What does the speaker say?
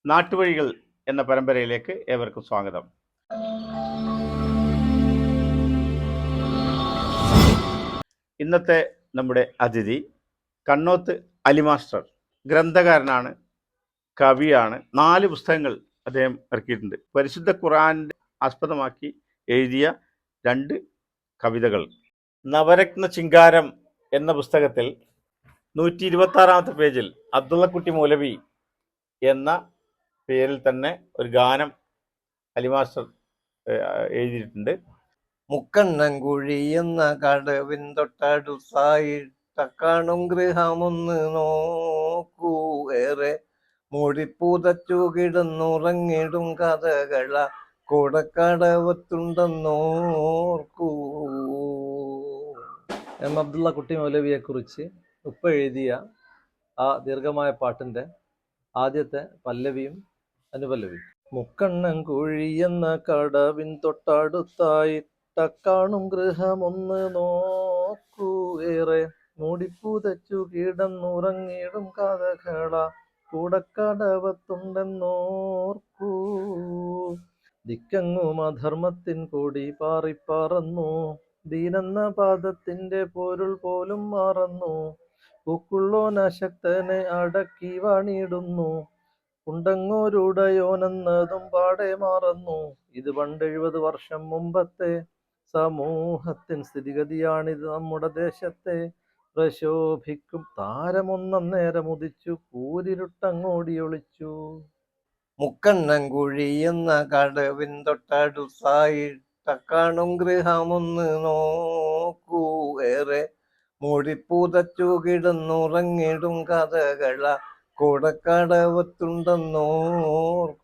നാട്ടുവഴികൾ എന്ന പരമ്പരയിലേക്ക് ഏവർക്കും സ്വാഗതം. ഇന്നത്തെ നമ്മുടെ അതിഥി കണ്ണോത്ത് അലി മാസ്റ്റർ. ഗ്രന്ഥകാരനാണ്, കവിയാണ്. 4 പുസ്തകങ്ങൾ അദ്ദേഹം ഇറക്കിയിട്ടുണ്ട്. പരിശുദ്ധ ഖുർആനെ ആസ്പദമാക്കി എഴുതിയ 2 കവിതകൾ. നവരത്ന ചിങ്കാരം എന്ന പുസ്തകത്തിൽ 126-ാമത്തെ പേജിൽ അബ്ദുള്ളക്കുട്ടി മൗലവി എന്ന പേരിൽ തന്നെ ഒരു ഗാനം അലി മാസ്റ്റർ എഴുതിയിട്ടുണ്ട്. മുക്കണ്ണൻകുഴി എന്ന കടവിൻ തൊട്ടടുത്തായിട്ട കാണും ഗൃഹമൊന്ന് നോക്കൂ, ഏറെ മൂടിപ്പൂതച്ചു കിടന്നുറങ്ങിടും കഥകള കൂടക്കടവത്തുണ്ടെന്നോർക്കൂ. എം അബ്ദുള്ളക്കുട്ടി മൗലവിയെക്കുറിച്ച് ഉപ്പ എഴുതിയ ആ ദീർഘമായ പാട്ടിൻ്റെ ആദ്യത്തെ പല്ലവിയും അനുപല്ലവിയും. മുക്കണ്ണൻകുഴി എന്ന കടവിൻ തൊട്ടടുത്തായിട്ട കാണും ഗൃഹമൊന്ന് നോക്കൂ, ഏറെ മൂടിപ്പൂതച്ചു കിടന്നുറങ്ങിടും കഥകള കൂടക്കടവത്തുണ്ടെന്നോർക്കൂ. ദിക്കെങ്ങും അധർമ്മത്തിൻ കൊടി പാറിപ്പറന്നു, ദീനെന്ന പാദത്തിന്റെ പൊരുൾ പോലും മറന്നു. പൂക്കുള്ളോനശക്തനെ അടക്കി വാണിടുന്നു, ഉണ്ടങ്ങോരുടയോനെന്നതും പാടെ മറന്നു. ഇത് പണ്ട് 70 വർഷം മുമ്പത്തെ സമൂഹത്തിൻ സ്ഥിതിഗതിയാണിത്. നമ്മുടെ ദേശത്തെ പ്രശോഭിക്കും താരമൊന്നേരം ഉദിച്ചു, കൂരിരുട്ടങ്ങോടി ഒളിച്ചു. മുക്കണ്ണൻകുഴി എന്ന കടവിൻ തൊട്ടടുത്തായിട്ട കാണും ഗൃഹമൊന്ന് നോക്കൂ, ഏറെ മൂടിപ്പൂതച്ചു കിടന്നുറങ്ങിടും കഥകള കൂടക്കടവത്തുണ്ടെന്നോർക്കൂ.